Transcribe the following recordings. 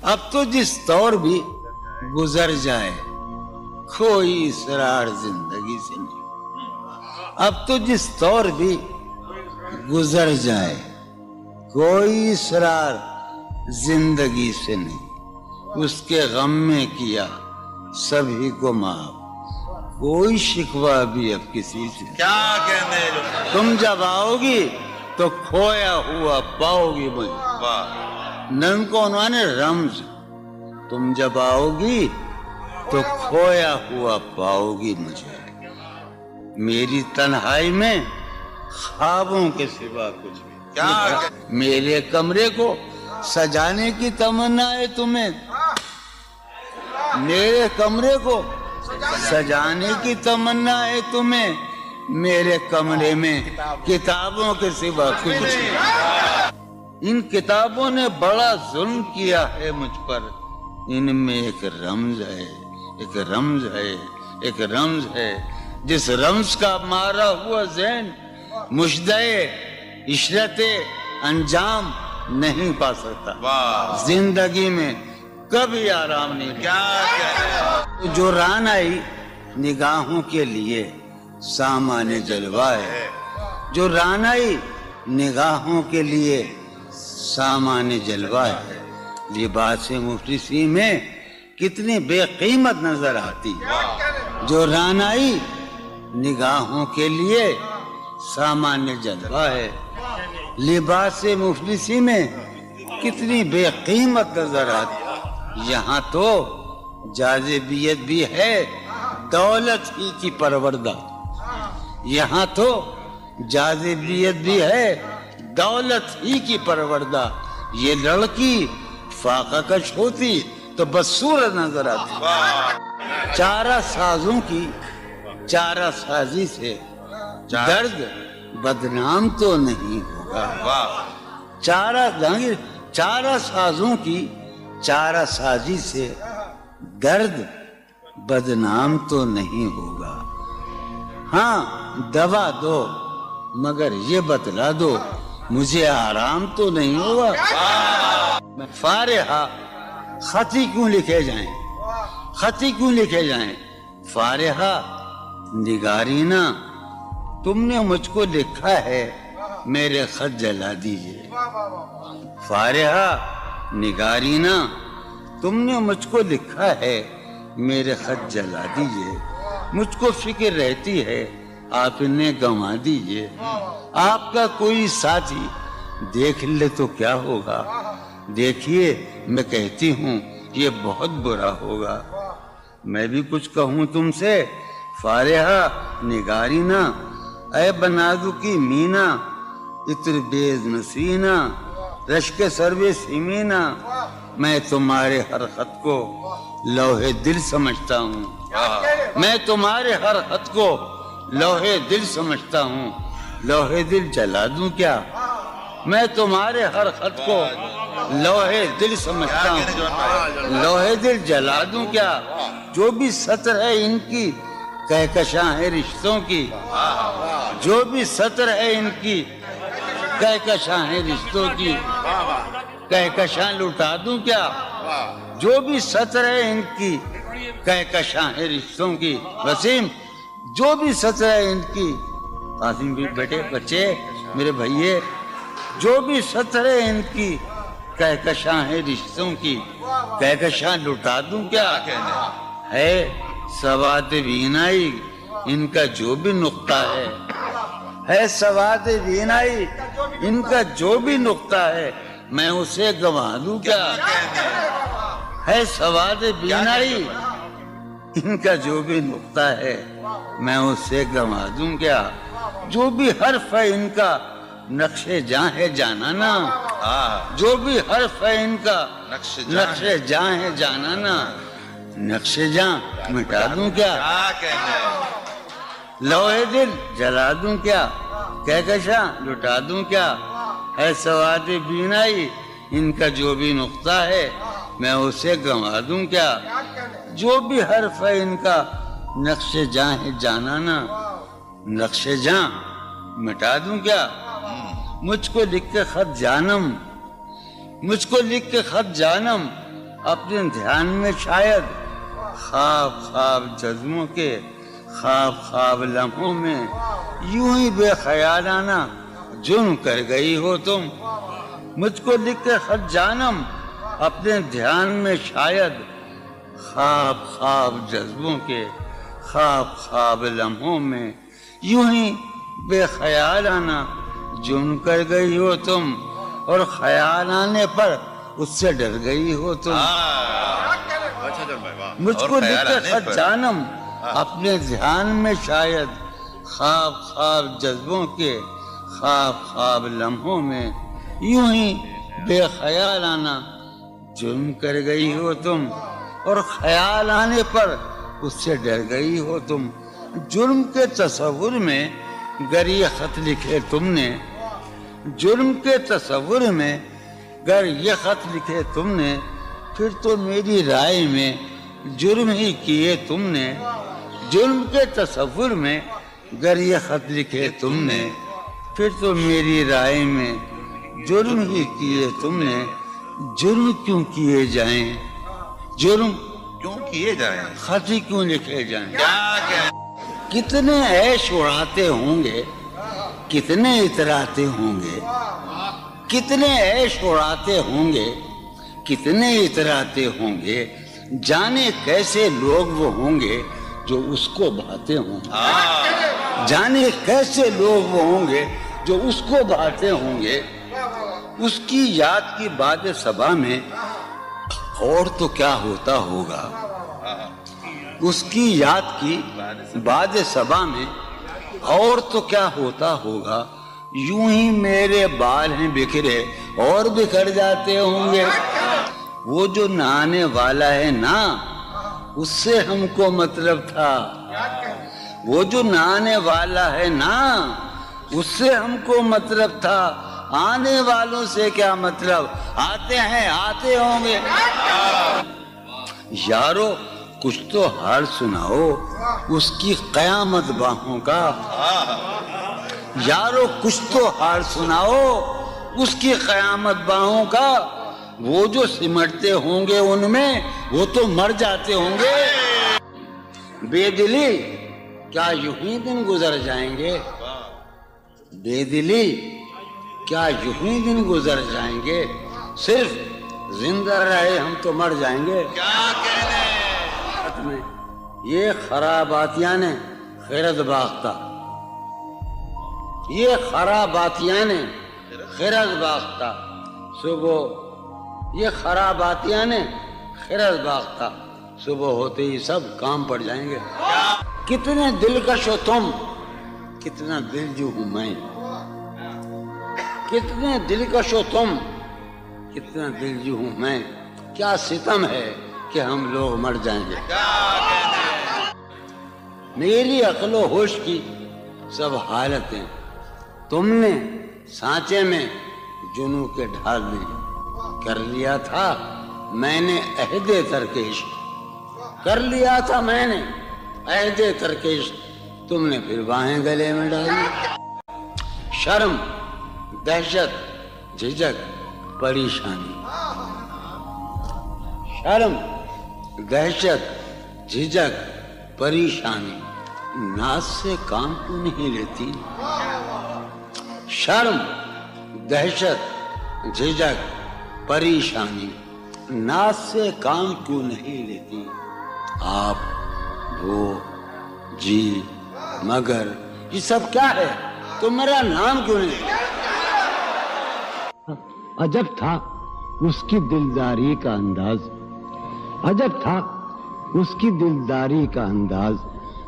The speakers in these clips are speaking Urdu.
اب تو جس طور بھی گزر جائے کوئی اسرار زندگی سے نہیں، اب تو جس طور بھی گزر جائے کوئی اسرار زندگی سے نہیں، اس کے غم میں کیا سبھی کو معاف، کوئی شکوہ بھی اب کسی سے کیا کہنے تم جب آؤ گی تو کھویا ہوا پاؤ گی مجھے، نن کو عنوان ہے رمز، تم جب آؤ گی تو کھویا ہوا پاؤ گی مجھے، میری تنہائی میں خوابوں کے سوا کچھ بھی کیا میرے کمرے کو سجانے کی تمنا ہے تمہیں، میرے کمرے کو سجانے کی تمنا ہے تمہیں، میرے کمرے میں کتابوں کے سوا کچھ نہیں، ان کتابوں نے بڑا ظلم کیا ہے مجھ پر، ان میں ایک رمز ہے، ایک رمز ہے، ایک رمز ہے، جس رمز کا مارا ہوا ذہن مشدے عشرت انجام نہیں پا سکتا، زندگی میں کبھی آرام نہیں کیا کہنے جو ران آئی نگاہوں کے لیے سامان جلوہ ہے، جو ران آئی نگاہوں کے لیے سامان جلوہ ہے، لباس مفلسی میں کتنی بے قیمت نظر آتی، جو رانائی نگاہوں کے لیے سامان جلوہ ہے، لباس مفلسی میں کتنی بے قیمت نظر آتی، یہاں تو جاذبیت بھی ہے دولت ہی کی پروردہ، یہاں تو جاذبیت بھی ہے دولت ہی کی پروردہ، یہ لڑکی فاقہ کش ہوتی تو بدصورت نظر آتی، چارہ سازوں کی چارہ سازی سے درد بدنام تو نہیں ہوگا، چارہ سازوں کی چارہ سازی سے درد بدنام تو نہیں ہوگا، ہاں دوا دو مگر یہ بتلا دو مجھے آرام تو نہیں ہوگا، فارحہ خطی کیوں لکھے جائیں، خطی کیوں لکھے جائیں، فارحہ نگارینا تم نے مجھ کو لکھا ہے میرے خط جلا دیجئے، فارحہ نگارینا تم نے مجھ کو لکھا ہے میرے خط جلا دیجئے، مجھ کو فکر رہتی ہے آپ انہیں گنوا دیجئے، آپ کا کوئی ساتھی دیکھ لے تو کیا ہوگا، دیکھیے میں کہتی ہوں یہ بہت برا ہوگا، میں بھی کچھ کہوں تم سے فارحہ نگارینا، اے بنادو کی مینا عطر بیز نسینا رشک سرو سیمینا، میں تمہارے ہر خط کو لوح دل سمجھتا ہوں، میں تمہارے ہر خط کو لوح دل سمجھتا ہوں، لوح دل جلا دوں کیا، میں تمہارے ہر خط کو لوح دل سمجھتا ہوں، لوح دل جلا دوں کیا، جو بھی سطر ہے ان کی کہکشاں ہے رشتوں کی، جو بھی سطر ہے ان کی کہکشاں ہے رشتوں کی، کہکشاں لٹا دوں کیا، جو بھی سطر ہے ان کی کہکشاں ہے رشتوں کی، وسیم جو بھی سطر ہے ان کی، قاسم بھی بیٹے بچے میرے بھائیے، جو بھی سطر ہے ان کی کہکشاں ہے رشتوں کی، کہکشاں لٹا دوں کیا، ہے سواد بینائی ان کا جو بھی نقطہ ہے سواد بینائی ان کا جو بھی نقطہ ہے میں اسے گنوا دوں کیا، ہے سواد بینائی ان کا جو بھی نقطہ ہے میں اسے گنوا دوں کیا، جو بھی حرف ہے ان کا نقش جاں ہے جانانا، جو بھی حرف ہے ان کا نقش جاں ہے جانانا، نقش جاں مٹا دوں کیا، لوح دل جلا دوں کیا، کہکشاں لٹا دوں کیا، ہے سواد بینائی ان کا جو بھی نقطہ ہے میں اسے گنوا دوں کیا، جو بھی حرف ہے ان کا نقش جاں ہے جانانا، نقش جاں مٹا دوں کیا، مجھ کو لکھ کے خط جانم، مجھ کو لکھ کے خط جانم اپنے دھیان میں شاید خواب خواب جذبوں کے خواب خواب لمحوں میں یوں ہی بے خیالانہ جرم کر گئی ہو تم. مجھ کو لکھ کے خط جانم اپنے دھیان میں شاید خواب خواب جذبوں کے خواب خواب لمحوں میں یوں ہی بے خیالانہ جرم کر گئی ہو تم, اور خیال آنے پر اس سے ڈر گئی ہو تم. مجھ کو لکھ کے خط جانم اپنے دھیان میں شاید خواب خواب جذبوں کے خواب خواب لمحوں میں یوں ہی بے خیالانہ جرم کر گئی ہو تم, اور خیال آنے پر اس سے ڈر گئی ہو تم. جرم کے تصور میں گر یہ خط لکھے تم نے, جرم کے تصور میں گر یہ خط لکھے تم نے, پھر تو میری رائے میں جرم ہی کیے تم نے. جرم کے تصور میں گر یہ خط لکھے تم نے, پھر تو میری رائے میں جرم ہی کیے تم نے. جرم کیوں کیے جائیں, جرم کیوں کیے جائیں, خط ہی کیوں لکھے جائیں. کیا کتنے عیش اڑاتے ہوں گے, کتنے اتراتے ہوں گے, کتنے عیش اڑاتے ہوں گے, کتنے اتراتے ہوں گے, جانے کیسے لوگ وہ ہوں گے جو اس کو بھاتے ہوں گے. جانے کیسے لوگ وہ ہوں گے جو اس کو بھاتے ہوں گے. اس کی یاد کی باد صبا میں اور تو کیا ہوتا ہوگا, اس کی یاد کی باد صبا میں اور تو کیا ہوتا ہوگا. یوں ہی میرے بال ہیں بکھرے اور بکھر جاتے ہوں گے. وہ جو نہانے والا ہے نا, اس سے ہم کو مطلب تھا. وہ جو نہانے والا ہے نا, اس سے ہم کو مطلب تھا. آنے والوں سے کیا مطلب, آتے ہیں آتے ہوں گے. یارو کچھ تو حال سناؤ اس کی قیامت باہوں کا. یارو کچھ تو حال سناؤ اس کی قیامت باہوں کا. وہ جو سمٹتے ہوں گے ان میں وہ تو مر جاتے ہوں گے. بے دلی کیا یوں ہی دن گزر جائیں گے, بے دلی کیا یوں ہی دن گزر جائیں گے. صرف زندہ رہے ہم تو مر جائیں گے. یہ خراباتیاں نے خیرت باختہ, یہ خراباتیاں نے خیرت باختہ. صبح یہ خراباتیاں نے خیرت باختہ, صبح ہوتے ہی سب کام پڑ جائیں گے. کتنے دلکش ہو تم, کتنا دل جو ہوں میں. کتنے دلکش ہو تم, کتنا دل جو ہوں میں. کیا ستم ہے کہ ہم لوگ مر جائیں گے. میری عقل و ہوش کی سب حالتیں تم نے سانچے میں جنوں کے ڈھال میں کر لیا تھا. میں نے عہد ترک عشق کر لیا تھا, میں نے عہد ترک عشق, تم نے پھر باہیں گلے میں ڈالی. شرم دہشت جھجک پریشانی, شرم دہشت جھجک پریشانی, ناز سے کام کیوں نہیں لیتی. شرم دہشت جھجک پریشانی, ناز سے کام کیوں نہیں لیتی. آپ وہ جی مگر یہ سب کیا ہے, تو میرا نام کیوں نہیں. عجب تھا اس کی دلداری کا انداز, عجب تھا اس کی دلداری کا انداز.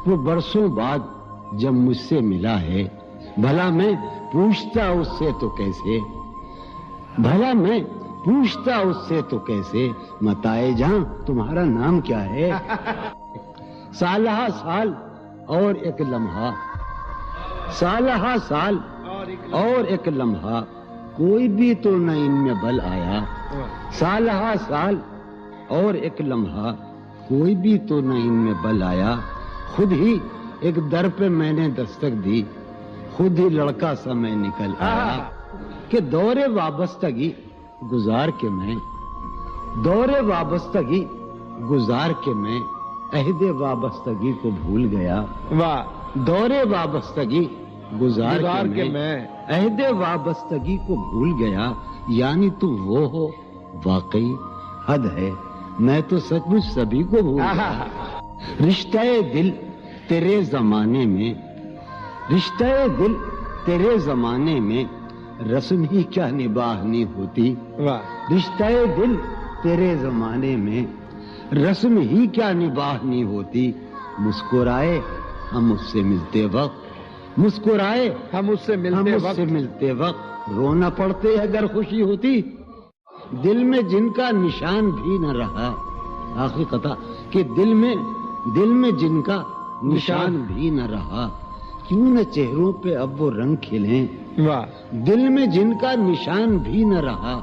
وہ برسوں بعد جب مجھ سے ملا ہے, بھلا میں پوچھتا اس سے تو کیسے, بھلا میں پوچھتا اس سے تو کیسے, متائے جہاں تمہارا نام کیا ہے. سالہ سال اور ایک لمحہ, سالہ سال اور ایک لمحہ, کوئی بھی تو نہ ان میں بل آیا. سالہ سال اور ایک لمحہ, کوئی بھی تو نہ ان میں بل آیا. خود ہی ایک در پہ میں نے دستک دی, خود ہی لڑکا سا میں نکل آیا. کہ دور وابستگی گزار کے میں دور وابستگی گزار کے میں عہد وابستگی کو بھول گیا. واہ. دور وابستگی گزار کے کے میں میں عہد وابستگی کو بھول گیا. یعنی تم وہ ہو واقعی حد ہے، میں تو سچ مچ سبھی کو بھول گیا. رشتہ دل تیرے زمانے میں، رشتہ دل تیرے زمانے میں رسم ہی کیا نباہنی ہوتی. واہ. رشتہ دل تیرے زمانے میں رسم ہی کیا نباہنی ہوتی. مسکرائے ہم اس سے ملتے وقت، مسکرائے ہم اس سے ہم ملتے اس وقت سے ملتے وقت رونا پڑتے اگر خوشی ہوتی. دل میں جن کا نشان بھی نہ رہا، آخری قطع کہ دل میں جن کا نشان بھی نہ رہا، کیوں نہ چہروں پہ اب وہ رنگ کھلیں. واہ. دل میں جن کا نشان بھی نہ رہا،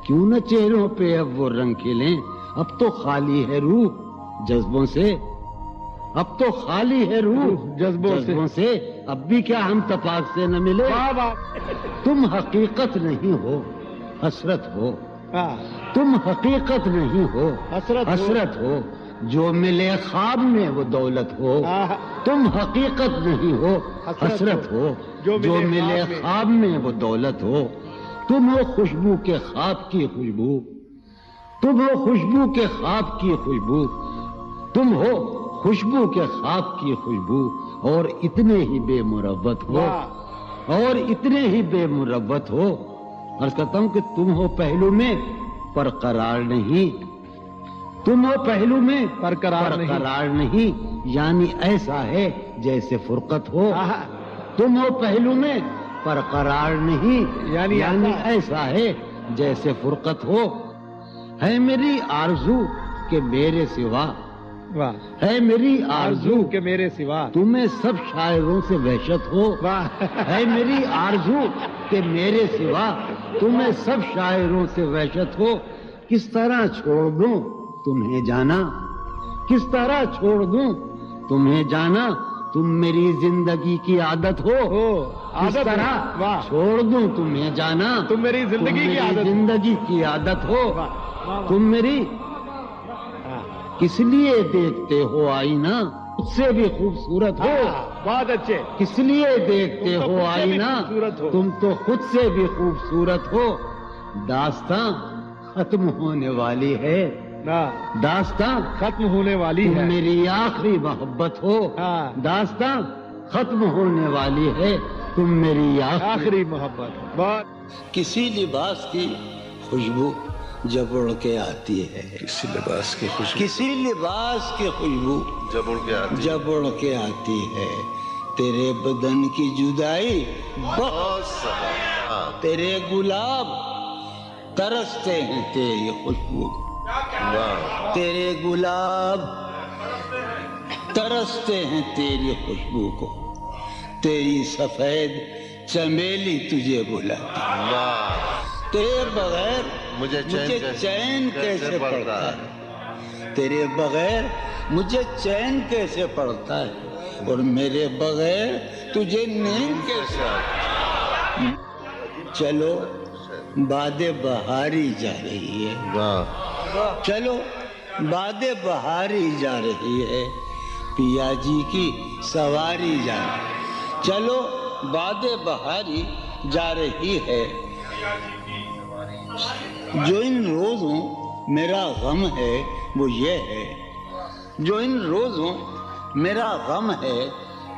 کیوں نہ چہروں پہ اب وہ رنگ کھلیں. اب تو خالی ہے روح جذبوں سے، اب تو خالی ہے روح جذبوں سے. اب بھی کیا ہم تپاک سے نہ ملے. واہ واہ. تم حقیقت نہیں ہو حسرت ہو، ہاں. تم حقیقت نہیں ہو حسرت ہو. حسرت ہو، جو ملے خواب میں وہ دولت ہو. آہا. تم حقیقت نہیں ہو حسرت حسرت ہو، جو جو ملے ملے خواب میں. خواب میں وہ دولت ہو. تم ہو خوشبو کے خواب کی خوشبو، تم ہو خوشبو کے خواب کی خوشبو، تم ہو خوشبو کے خواب کی خوشبو، اور اتنے ہی بے مروت ہو، واہ. اور اتنے ہی بے مروت ہو. عرض کرتا ہوں کہ تم ہو پہلو میں پر قرار نہیں، تم ہو پہلو میں پر قرار نہیں. قرار نہیں، یعنی ایسا ہے جیسے فرقت ہو. آہا. تم ہو پہلو میں پر قرار نہیں، یعنی ایسا ہے جیسے فرقت ہو. ہے میری آرزو کہ میرے سوا، واہ. ہے میری آرزو کہ میرے سوا. تمہیں سب شاعروں سے وحشت ہو. واہ. ہے میری آرزو کہ میرے سوا تمہیں سب شاعروں سے وحشت ہو. کس طرح چھوڑ دوں تمہیں جانا، کس طرح چھوڑ دوں تمہیں جانا، تم میری زندگی کی عادت ہو. کس عادت طرح ہے. واہ. چھوڑ دوں تمہیں جانا، تم میری زندگی کی عادت. زندگی کی عادت ہو. واہ. واہ. تم میری ہاں. کس لیے دیکھتے ہو آئینہ خود سے بھی خوبصورت ہو. ہاں. بہت اچھے. کس لیے دیکھتے تم تو ہو خود سے بھی آئینہ خوبصورت ہو. تم تو خود سے بھی خوبصورت ہو. داستاں ختم ہونے والی ہے، داستاں ختم ہونے والی تم ہے. میری آخری محبت ہو. ہاں. داستاں ختم ہونے والی ہے، تم میری آخری محبت. بہت. کسی لباس کی خوشبو جب اڑ کے آتی ہے، کسی لباس کی خوشبو کسی لباس کی خوشبو جب اڑ کے آتی جب اڑ کے آتی ہے، تیرے بدن کی جدائی بہت سارا. ہاں. تیرے گلاب ترستے ہیں تیری خوشبو، واہ. تیرے گلاب ترستے ہیں تیری خوشبو کو، تیری سفید چمیلی تجھے بلاتی، واہ. تیرے بغیر مجھے چین کیسے پڑتا ہے، تیرے بغیر مجھے چین کیسے پڑتا ہے، اور میرے بغیر تجھے نیند کیسے آتی. چلو باد بہاری جا رہی ہے، واہ. چلو باد بہاری جا رہی ہے، پیا جی کی سواری جا رہی ہے. چلو باد بہاری جا رہی ہے. جو ان روزوں میرا غم ہے وہ یہ ہے، جو ان روزوں میرا غم ہے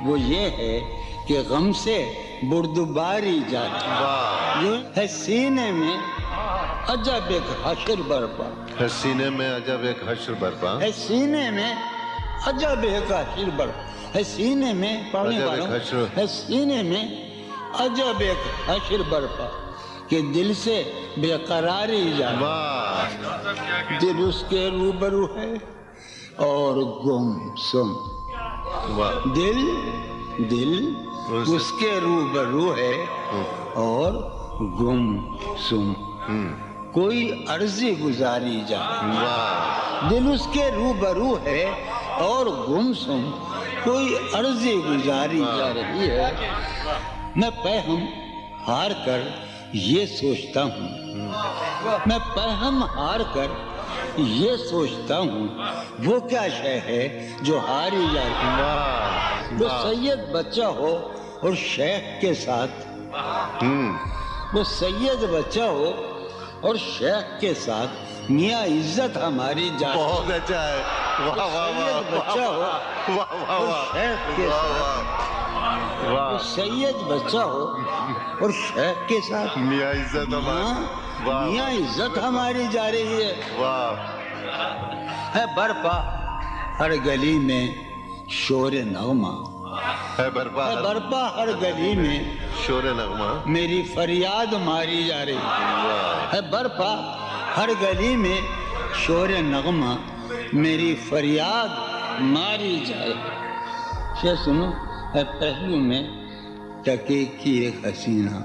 وہ یہ ہے کہ غم سے بردباری جاتی، واہ. جو ہے سینے میں عجب ایک حشر برپا، ہے سینے میں عجب ایک حشر برپا. ہے سینے میں عجب ایک حشر برپا، ہے سینے میں پڑھنے عجب والا ایک حشر. ہے سینے میں عجب ایک حشر برپا کہ دل سے بے قراری جاتی. واہ. دل اس کے روبرو ہے اور گم سم، واہ. دل اس کے روبرو ہے اور گم سم، کوئی عرضی گزاری جائے. واہ. دل اس کے روبرو ہے اور گم سم، کوئی عرضی گزاری جا رہی ہے. میں پہم ہار کر یہ سوچتا ہوں، میں پہم ہار کر یہ سوچتا ہوں وہ کیا شے ہے جو ہاری جاتی ہے۔ واہ وہ سید بچہ ہو اور شیخ کے ساتھ، وہ سید بچہ ہو اور شیخ کے ساتھ میاں عزت ہماری جاتی ہے۔ بہت اچھا ہے، واہ واہ واہ سید بچہ ہو واہ واہ اور واہ شیخ کے ساتھ، وہ واہ سید بچہ ہو اور شیخ کے ساتھ میاں عزت ہماری، واہ میاں عزت ہماری جا رہی ہے۔ واہ ہے برپا ہر گلی میں شور نغمہ، ہے برپا ہے برپا ہر گلی میں شور نغمہ، میری فریاد ماری جا رہی واہ ہے۔ برپا ہر گلی میں شور نغمہ میری فریاد ماری جا رہی ہے۔ سنو، ہے پہلو میں ٹکے کی ایک حسینہ،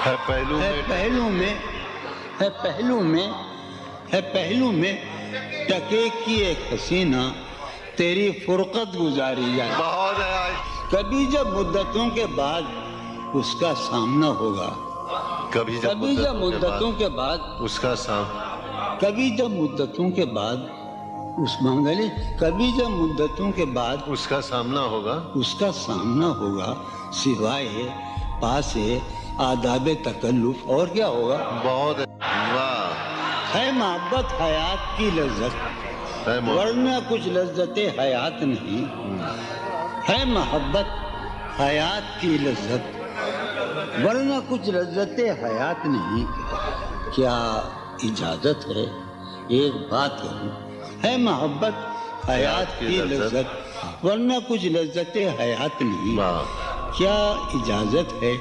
ہے پہلو ہے میں پہلو میں، ہے پہلو میں، ہے پہلو میں ٹکے کی ایک حسینہ تیری فرقت گزاری جائے۔ بہت ہے، کبھی جب مدتوں کے بعد اس کا سامنا ہوگا، کبھی جب کبھی جب مدتوں کے بعد، اس کا سام کبھی جب مدتوں کے بعد اس منگلے، کبھی جب مدتوں کے بعد اس کا سامنا ہوگا، اس کا سامنا ہوگا، سوائے پاس آداب تکلف اور کیا ہوگا؟ بہت ہے، واہ ہے محبت حیات کی لذت، ہے ورنہ کچھ لذت حیات نہیں۔ ہے محبت حیات کی لذت، ورنہ کچھ لذت حیات نہیں۔ کیا اجازت ہے ایک بات کہوں؟ ہے محبت حیات کی لذت، ورنہ کچھ لذت حیات نہیں۔ واہ کیا اجازت ہے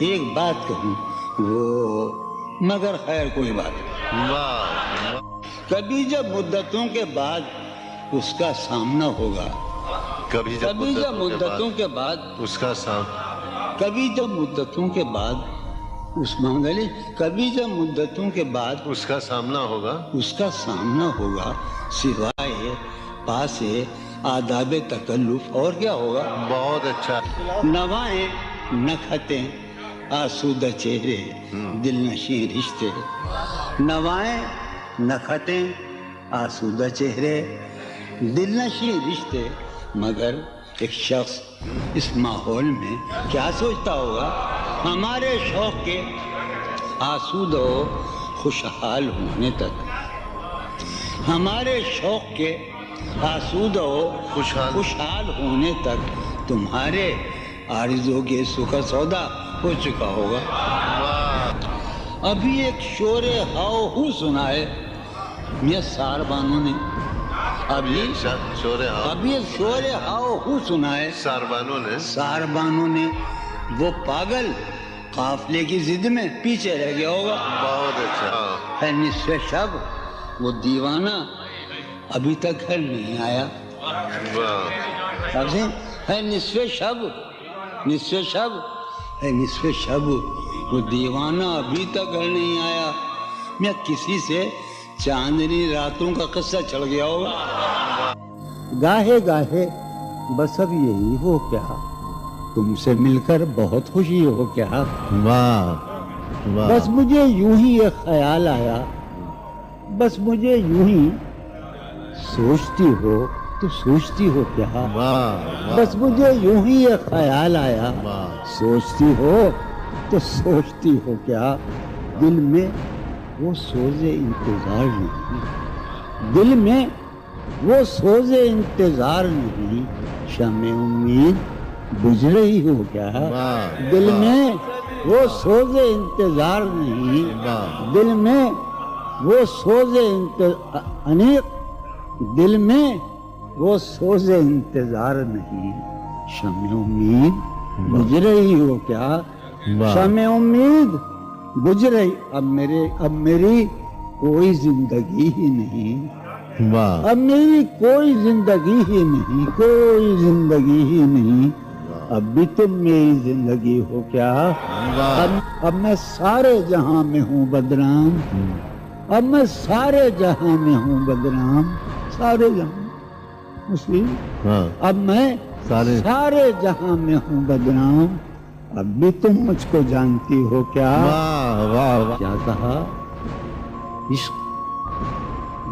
ایک بات کہوں؟ وہ مگر خیر کوئی بات نہیں۔ واہ کبھی جب مدتوں کے بعد اس کا سامنا ہوگا، کبھی کبھی جب مدتوں کے بعد، اس کا سام کبھی جب مدتوں کے بعد اس منگلے، کبھی جب مدتوں کے بعد اس کا سامنا ہوگا، اس کا سامنا ہوگا، سوائے پاس آداب تکلف اور کیا ہوگا؟ بہت اچھا، نوائیں نکھتیں آسودہ چہرے دل نشیں رشتے، نوائیں نکھتیں آسودہ چہرے دل نشیں رشتے۔ مگر ایک شخص اس ماحول میں کیا سوچتا ہوگا؟ ہمارے شوق کے آسودہ و خوشحال ہونے تک، ہمارے شوق کے آسودہ و خوشحال ہونے تک تمہارے آرزو کے سکھ سودا ہو چکا ہوگا۔ ابھی ایک شور ہاؤ ہو سنا ہے میاں سار بانو نے، ابھی ایک شور ہاؤ ہو سنا ہے ساربانوں نے، سار بانو نے۔ وہ پاگل قافلے کی ضد میں پیچھے رہ گیا ہوگا۔ بہت اچھا، ہے نصف شب وہ دیوانہ ابھی تک گھر نہیں آیا۔ واہ اب سے ہے نصف شب، نصف شب، ہے نصف شب وہ دیوانہ ابھی تک گھر نہیں آیا۔ میں کسی سے چاندنی راتوں کا قصہ چڑھ گیا ہوگا۔ گاہے گاہے بس اب یہی ہو کیا، تم سے مل کر بہت خوشی ہو کیا۔ واہ بس مجھے یوں ہی ایک خیال آیا، بس مجھے یوں ہی سوچتی ہو تو سوچتی ہو کیا۔ بس مجھے یوں ہی ایک خیال آیا، سوچتی ہو تو سوچتی ہو کیا۔ دل میں وہ سوز انتظار نہیں، دل میں وہ سوز انتظار نہیں، شمع امید بجھ رہی ہو کیا۔ دل میں وہ سوز انتظار نہیں، دل میں وہ سوز دل میں وہ سوز انتظار نہیں، شمع امید بجھ رہی ہو کیا۔ شمع امید بجھ رہی، اب میری کوئی زندگی ہی نہیں، اب میری کوئی زندگی ہی نہیں، کوئی زندگی ہی نہیں، اب بھی تم میری زندگی ہو کیا۔ اب میں سارے جہاں میں ہوں بدنام، اب میں سارے جہاں میں ہوں بدنام، سارے جہاں مسلم، اب میں سارے جہاں میں ہوں بدنام، اب بھی تم مجھ کو جانتی ہو کیا۔ کیا کہا؟ عشق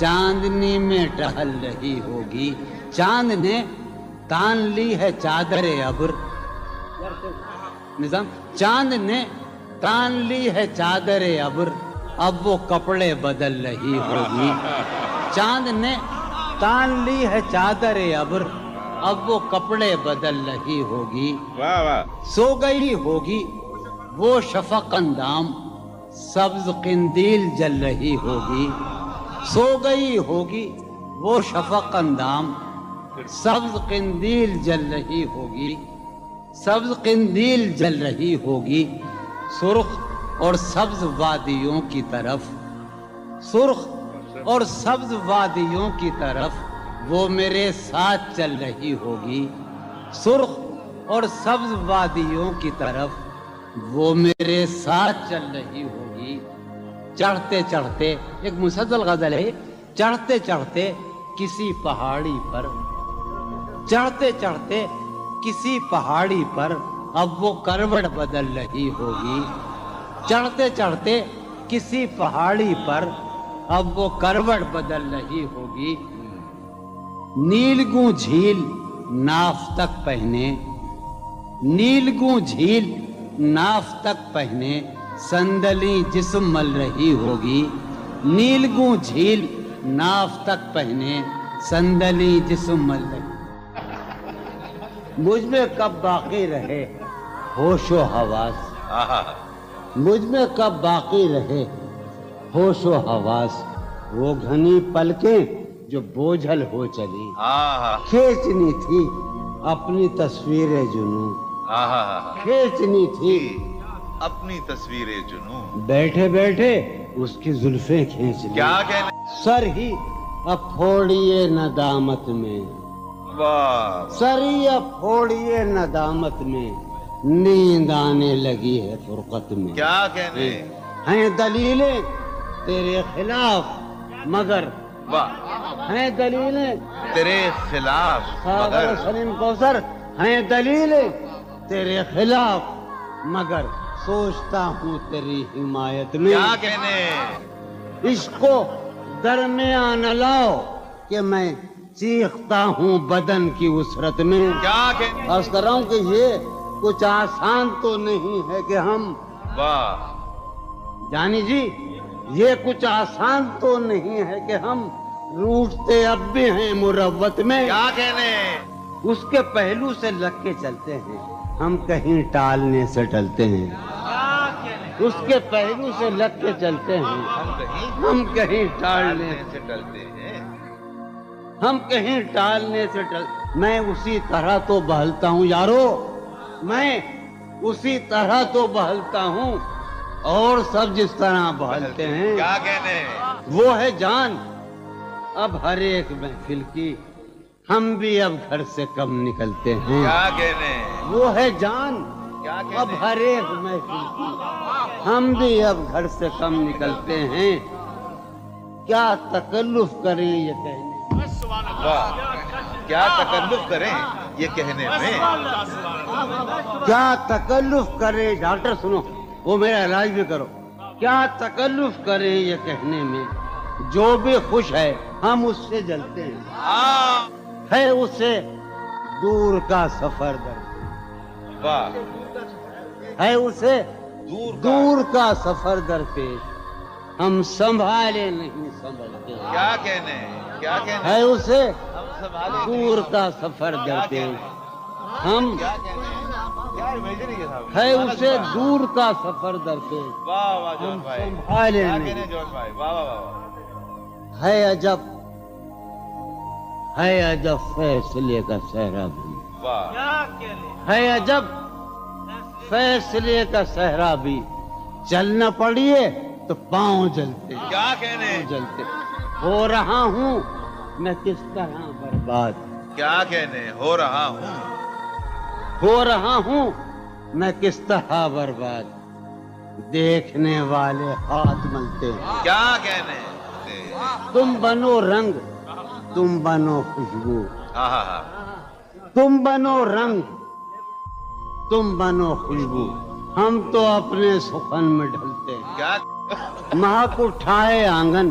چاندنی میں ٹہل رہی ہوگی. چاند نے تان لی ہے چادر ابر. نظام چاند نے تان لی ہے چادر ابر, اب وہ کپڑے بدل رہی ہوگی. چاند نے تان لی ہے چادر ابر, اب وہ کپڑے بدل رہی ہوگی. واہ واہ. سو گئی ہوگی وہ شفق اندام, سبز قندیل جل رہی ہوگی. سو گئی ہوگی وہ شفق اندام, سبز قندیل جل رہی ہوگی. سبز قندیل جل رہی ہوگی. سرخ اور سبز وادیوں کی طرف, سرخ اور سبز وادیوں کی طرف وہ میرے ساتھ چل رہی ہوگی. سرخ اور سبز وادیوں کی طرف وہ میرے ساتھ چل رہی ہوگی. چڑھتے چڑھتے, ایک مسلسل غزل ہے, چڑھتے چڑھتے کسی پہاڑی پر, چڑھتے چڑھتے کسی پہاڑی پر اب وہ کروٹ بدل رہی ہوگی. چڑھتے چڑھتے کسی پہاڑی پر اب وہ کروٹ بدل رہی ہوگی. نیلگوں جھیل ناف تک پہنے, نیلگوں جھیل ناف تک پہنے صندلی جسم مل رہی ہوگی. نیلگوں جھیل ناف تک پہنے صندلی جسم مل رہی. مجھ میں کب باقی رہے ہوش و حواس, مجھ میں کب باقی رہے ہوش و حواس, وہ گھنی پلکیں جو بوجھل ہو چلی, کھینچنی تھی اپنی تصویر جنوں, کھینچنی تھی اپنی تصویر جنوں, بیٹھے بیٹھے اس کی زلفیں کھینچ لی. کیا کہنے. سر ہی اب پھوڑیے ندامت میں, واہ. سر ہی اب پھوڑیے ندامت میں, نیند آنے لگی ہے فرقت میں. کیا کہنے. ہیں دلیلیں تیرے خلاف مگر, واہ. ہیں دلیلیں تیرے خلاف مگر, سلیم کوثر, ہیں دلیلیں تیرے خلاف مگر سوچتا ہوں تیری حمایت میں. کیا کہنے. عشق کو درمیان لاؤ کہ میں چیختا ہوں بدن کی وسرت میں. کیا کہنے. عرض کر رہا ہوں کہ یہ کچھ آسان تو نہیں ہے کہ ہم, واہ. جانی جی یہ کچھ آسان تو نہیں ہے کہ ہم روٹتے اب بھی ہیں مروت میں. کیا کہنے. اس کے پہلو سے لگ کے چلتے ہیں, ہم کہیں ٹالنے سے ٹلتے ہیں. اس کے پہلو سے لگ کے چلتے ہیں, ہم کہیں ٹالنے سے ڈلتے ہیں. ہم کہیں ٹالنے سے میں اسی طرح تو بہلتا ہوں یارو, میں اسی طرح تو بہلتا ہوں اور سب جس طرح بہلتے ہیں. کیا کہنے. وہ ہے جان اب ہر ایک محفل کی, ہم بھی اب گھر سے کم نکلتے ہیں. کیا کہنے. وہ ہے جان کیا کہنے. اب ہر ایک محفل کی, ہم بھی اب گھر سے کم نکلتے ہیں. کیا تکلف کریں یہ کہنے, واہ. کیا تکلف کریں یہ کہنے میں. کیا تکلف کریں, ڈاکٹر سنو وہ میرا علاج بھی کرو. کیا تکلف کریں یہ کہنے میں, جو بھی خوش ہے ہم اس سے جلتے ہیں. ہے اسے دور کا سفر درپیش, واہ. ہے اسے دور دور کا سفر درپیش, ہم سنبھالے نہیں سنبھلتے. کیا کہنے. کیا کہنے. ہے اسے ہم سنبھالے دور کا سفر درپیش, ہم کیا کہنے. کیا امیجن ہے صاحب. ہے اسے دور کا سفر درپیش, واہ واہ جون ہم بھائی. سنبھالے کیا نہیں. کہنے جون بھائی. واہ واہ واہ. ہے عجب, ہے عجب فیصلے کا صحرا بھی, واہ. ہے عجب فیصلے کا صحرا بھی, چلنا پڑیے تو پاؤں جلتے, کیا کہنے. جلتے. ہو رہا ہوں میں کس طرح برباد, کیا کہنے. ہو رہا ہوں. ہو رہا ہوں میں کس طرح برباد, دیکھنے والے ہاتھ ملتے ہیں. کیا کہنے. تم بنو رنگ, تم بنو خوشبو, ہاں ہاں ہاں. تم بنو رنگ, تم بنو خوشبو, ہم تو اپنے سخن میں ڈھلتے ہیں. کیا. مہک اٹھائے آنگن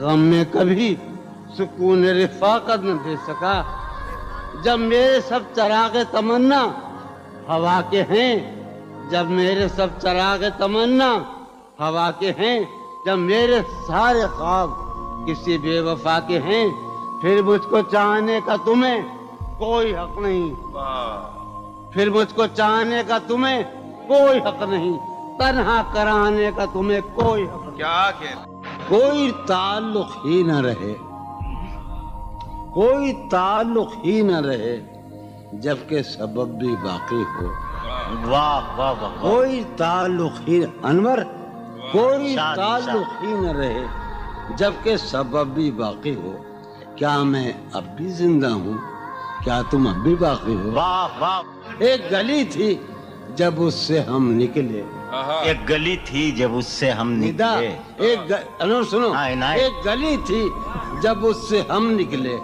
غم میں کبھی سکون رفاقت نہ دے سکا. جب میرے سب چراغ تمنا ہوا کے ہیں، جب میرے سب چراغ تمنا ہوا کے ہیں، جب میرے سارے خواب کسی بے وفا کے ہیں، پھر مجھ کو چاہنے کا تمہیں کوئی حق نہیں. پھر مجھ کو چاہنے کا تمہیں کوئی حق نہیں، تنہا کرانے کا تمہیں کوئی حق نہیں. کیا کہنے. کوئی تعلق ہی نہ رہے، کوئی تعلق ہی نہ رہے جبکہ سبب بھی باقی ہو. واہ واہ واہ. کوئی تعلق ہی انور، کوئی تعلق ہی نہ رہے جبکہ سبب بھی باقی ہو. کیا میں اب بھی زندہ ہوں؟ کیا تم اب بھی باقی ہو؟ واہ واہ. ایک گلی تھی جب اس سے ہم نکلے. ایک گلی تھی جب اس سے ہم ندا نکلے. انور سنو، عنایت. ایک گلی تھی جب اس سے ہم نکلے،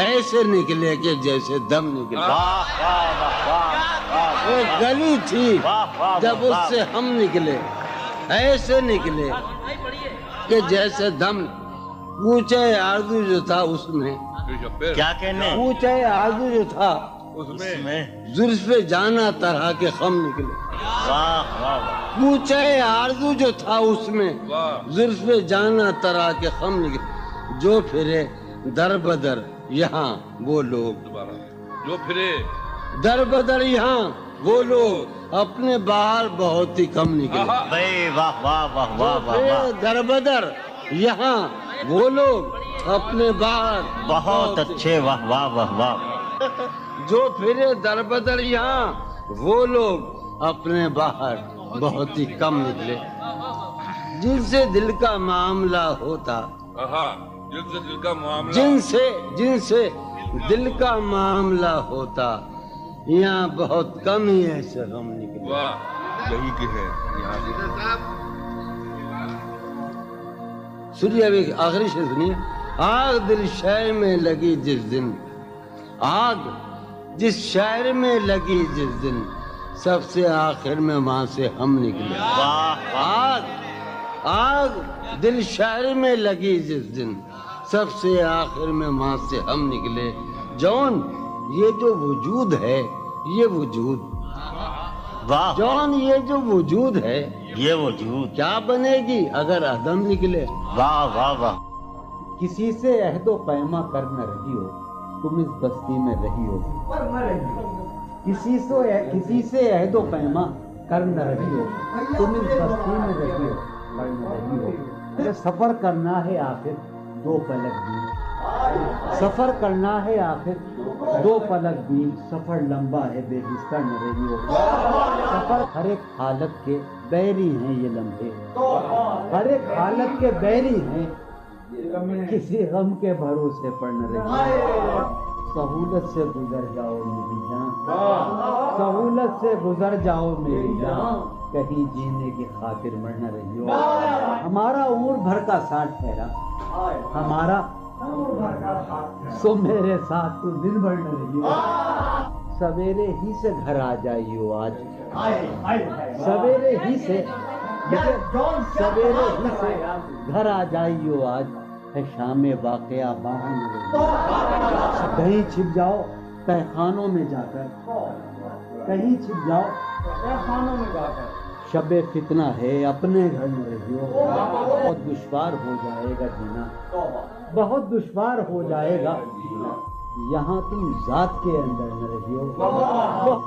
ایسے نکلے کہ جیسے دم نکلے. واہ واہ واہ واہ. ایک گلی تھی جب اس سے ہم نکلے، ایسے نکلے کہ جیسے دم. پوچھے آرزو جو تھا اس میں، کیا کہنے. پوچھے آرزو جو تھا اس میں زلف جانا طرح کے خم نکلے. واہ واہ واہ. پوچھے آرزو جو تھا اس میں زلف جانا طرح کے خم نکلے. جو پھرے در بدر یہاں وہ لوگ، جو پھرے در بدر یہاں وہ لوگ اپنے باہر بہت ہی کم نکلے. بھائی واہ واہ واہ واہ واہ واہ. در بدر یہاں وہ لوگ اپنے باہر بہت اچھے. واہ واہ واہ واہ. جو پھرے در بدر یہاں وہ لوگ اپنے باہر بہت ہی کم نکلے. جن سے دل کا معاملہ ہوتا، جن سے دل کا معاملہ، جن سے دل کا معاملہ ہوتا، یہاں بہت کم ہی ایسے غم نکلے. یہی کہ ہے یہاں سے. سنیے ابھی آخری شعر سنیے. آگ دل شہر میں لگی جس دن، آگ جس شہر میں لگی جس دن، سب سے آخر میں وہاں سے ہم نکلے. آگ دل شہر میں لگی جس دن، سب سے آخر میں وہاں سے ہم نکلے. جون یہ جو وجود ہے، یہ وجود، واہ. جون یہ جو وجود ہے یہ وجود کیا بنے گی اگر عدم نکلے. واہ واہ واہ. کسی سے عہد و پیما کر نہ رہی ہو تم اس بستی میں رہی ہو. کسی سے عہد و پیما کر نہ رہی ہو تم اس بستی میں رہی ہو، پر نہ رہی ہو. یہ سفر کرنا ہے آخر دو پلک بھی، سفر کرنا ہے آخر دو پلک بھی. سفر لمبا ہے بے بستر نہ رہی ہو. سفر ہر ایک حالت کے بیری ہیں یہ لمحے، ہر ایک حالت کے بیری ہیں، کسی غم کے بھروسے پر نہ رہی ہو. سہولت سے گزر جاؤ میری جان، سہولت سے گزر جاؤ میری جان، کہیں جینے کی خاطر مر نہ رہی ہو. ہمارا عمر بھر کا ساتھ ٹھہرا، ہمارا سو میرے ساتھ تو دن بھر نہ رہی ہو. سویرے ہی سے گھر آ جائیو آج، سویرے ہی سے گھر آ جائیو آج، ہے شام واقعہ باہر نہ رہی ہو. کہیں چھپ جاؤ تہخانوں میں جا کر، کہیں چھپ جاؤ تہخانوں میں جا کر، شب فتنہ ہے اپنے گھر میں رہی ہو. بہت دشوار ہو جائے گا جینا، بہت دشوار ہو جائے گا جینا، یہاں تم ذات کے اندر نہ رہی ہو.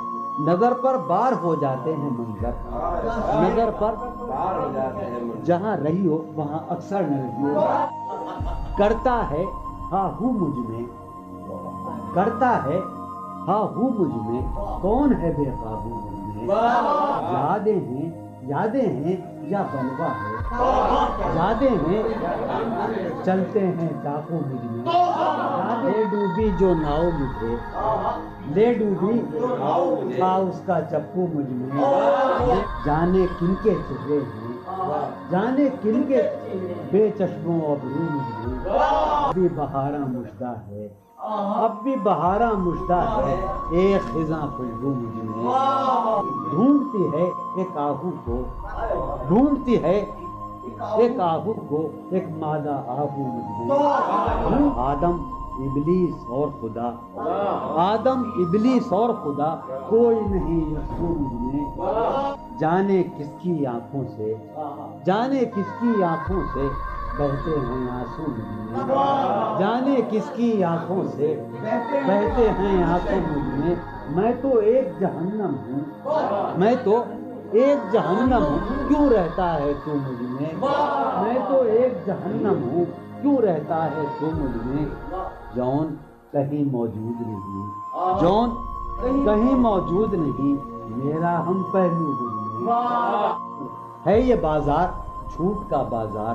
نظر پر بار ہو جاتے ہیں منظر، نظر پر جہاں رہی ہو وہاں اکثر نہ رہی ہو. کرتا ہے ہاں ہوں مجھ میں، کرتا ہے ہاں ہوں مجھ میں، کون ہے بے قابو مجھ میں. یادیں ہیں یا بلوا ہے، یادیں ہیں چلتے ہیں ڈاکو مجھ میں. لے ڈوبی جو ناؤ مجھے، لے ڈوبی تھا اس کا چپو مجھ میں. جانے کن کے چہرے ہیں، جانے کن کے بے چشموں ابرو مجھ میں. اب بھی بہاراں مژدہ ہے، اب بھی بہاراں مژدہ ہے، ایک خزاں خوشبو مجھ میں. ڈھونڈتی ہے ایک آہو کو، ڈھونڈتی ہے ایک آہو کو ایک مادہ آہو مجھ میں، آدم ابلیس اور خدا، آدم ابلیس اور خدا، کوئی نہیں یسوع مجھ میں، جانے کس کی آنکھوں سے، جانے کس کی آنکھوں سے بہتے ہیں آنسو مجھ میں، جانے کس کی آنکھوں سے بہتے ہیں آنسو مجھ میں تو ایک جہنم ہوں، میں تو ایک جہنم ہوں، کیوں رہتا ہے تو مجھ میں تو ایک جہنم ہوں، کیوں رہتا ہے تو مجھ میں، جون کہیں موجود نہیں، جون کہیں موجود نہیں، میرا ہم پہلو مجھ میں، ہے یہ بازار جھوٹ کا بازار،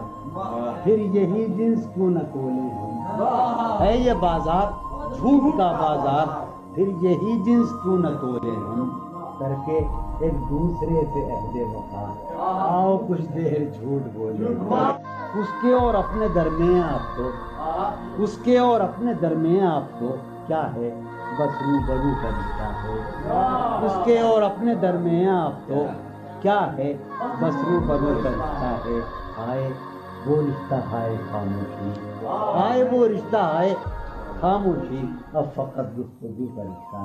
پھر یہی جنس کیوں نہ تولیں ہم، ہے یہ بازار جھوٹ کا بازار، پھر یہی جنس کیوں نہ تولیں ہم، کر کے ایک دوسرے سے عہد وفا، آؤ کچھ دیر جھوٹ بولے، اس کے اور اپنے درمیان آپ تو، اس کے اور اپنے درمیان آپ تو کیا ہے، بس روبرو کا رشتہ ہے، اس کے اور اپنے درمیان آپ تو کیا ہے، بس روبرو کا رشتہ ہے، آئے وہ رشتہ آئے خاموشی، آئے وہ رشتہ آئے خاموشی، اب فقط گفتگو کا رشتہ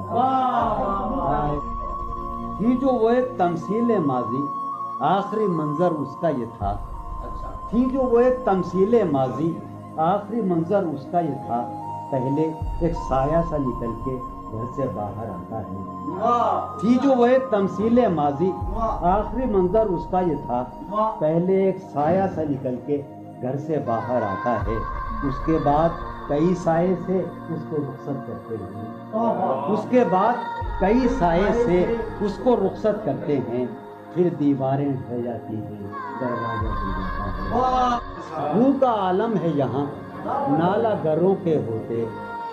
ہے، تھی جو وہ ایک تمثیل ماضی، آخری منظر اس کا یہ تھا، تھی جو وہ ایک تمثیل ماضی، آخری منظر اس کا یہ تھا، پہلے ایک سایہ سا نکل کے گھر سے باہر آتا ہے، تھی جو وہ ایک تمثیل ماضی، آخری منظر اس کا یہ تھا، پہلے ایک سایہ سا نکل کے گھر سے باہر آتا ہے، اس کے بعد کئی سائے سے اس کو رخصت کرتے ہیں، اس کے بعد کئی سائے سے اس کو رخصت کرتے ہیں، پھر دیواریں ڈھہ جاتی ہیں، دروازہ کھل جاتا ہے، روح کا عالم ہے یہاں، نالا گروں کے ہوتے،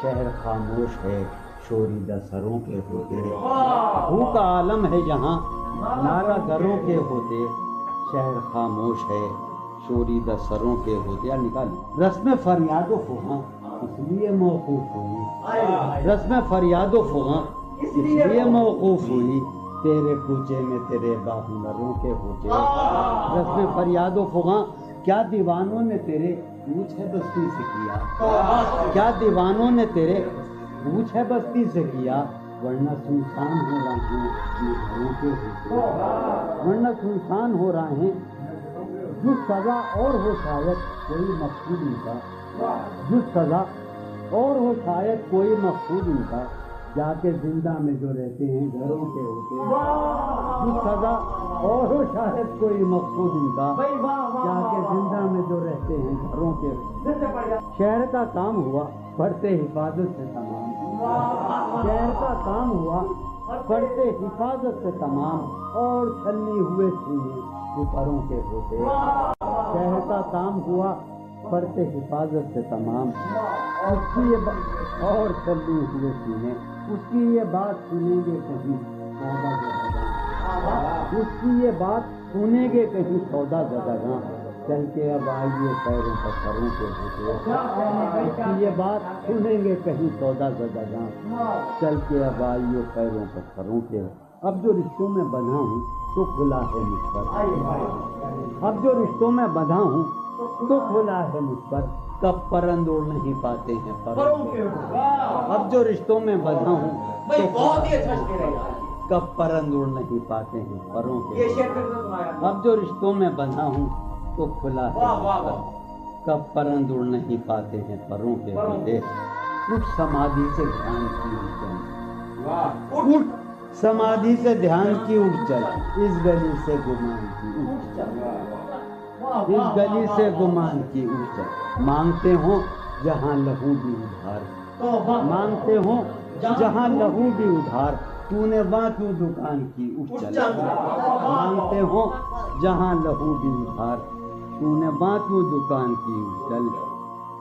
شہر خاموش ہے، شوریدہ سروں کے ہوتے، روح کا عالم ہے یہاں، نالا گروں کے ہوتے، شہر خاموش ہے، شوریدہ سروں کے ہوتے، نکال رسم فریاد و فغاں اس لیے موقوف ہوئی، رسم فریاد و فغاں اس لیے موقوف ہوئی، تیرے کوچے میں تیرے باہنروں کے ہوتے، رسم فریاد و فغاں کیا دیوانوں نے تیرے پوچھ ہے بستی سے کیا، کیا دیوانوں نے تیرے پوچھ ہے بستی سے کیا، ورنہ سنسان ہو رہے ہیں گھروں کے ہوتے، ورنہ سنسان ہو رہے ہیں، جو سزا اور ہو شاید کوئی مقصود ان کا، جو سزا اور ہو شاید کوئی مقصود ان کا، جا کے زندہ میں جو رہتے ہیں گھروں کے ہوتے، جو سزا اور ہو شاید کوئی مقصود ان کا، جا کے زندہ میں جو رہتے ہیں گھروں کے ہوتے، شہر کا کام ہوا پڑھتے حفاظت سے تمام، شہر کا کام ہوا پڑھتے حفاظت سے تمام، اور چھلنی ہوئے سینے اوپروں کے ہوتے، شہر کا کام ہوا پڑھتے حفاظت سے تمام، اس کی یہ اور چھلنی ہوئے سینے، اس کی یہ بات سنیں گے کہیں سودا زدگاں، اس کی یہ بات سنیں گے کہیں سودا زدگاں، چل کے اب آئیے پیروں پر سروں کے ہوتے، اس کی یہ بات سنیں گے کہیں سودا زدگاں، چل کے اب آئیے پیروں پر سروں کے، اب جو رشتوں میں بندھا ہوں تو کھلا ہے مجھ پر، اب جو رشتوں میں بندھا ہوں تو کھلا ہے مجھ پر، کب پرند اڑ نہیں پاتے ہیں پروں کے، اب جو رشتوں میں بندھا ہوں تو کب پرند اڑ نہیں پاتے ہیں پروں کے، اب جو رشتوں میں بندھا ہوں تو کھلا ہے مجھ پر، کب پرند اڑ نہیں پاتے ہیں پروں کے ہوتے، اٹھ سمادھی سے دھیان کی اٹھ چل، اٹھ سمادھی سے دھیان کی اٹھ چل، اس گلی سے گمان کی اٹھ چل، اس گلی سے گمان کی اٹھ چل، مانگتے ہوں جہاں لہو بھی ادھار، مانگتے ہوں جہاں لہو بھی ادھار، تو نے وہاں کیوں دکان کی اٹھ چل، مانگتے ہوں جہاں لہو بھی ادھار، تو نے وہاں کیوں دکان کی اٹھ چل،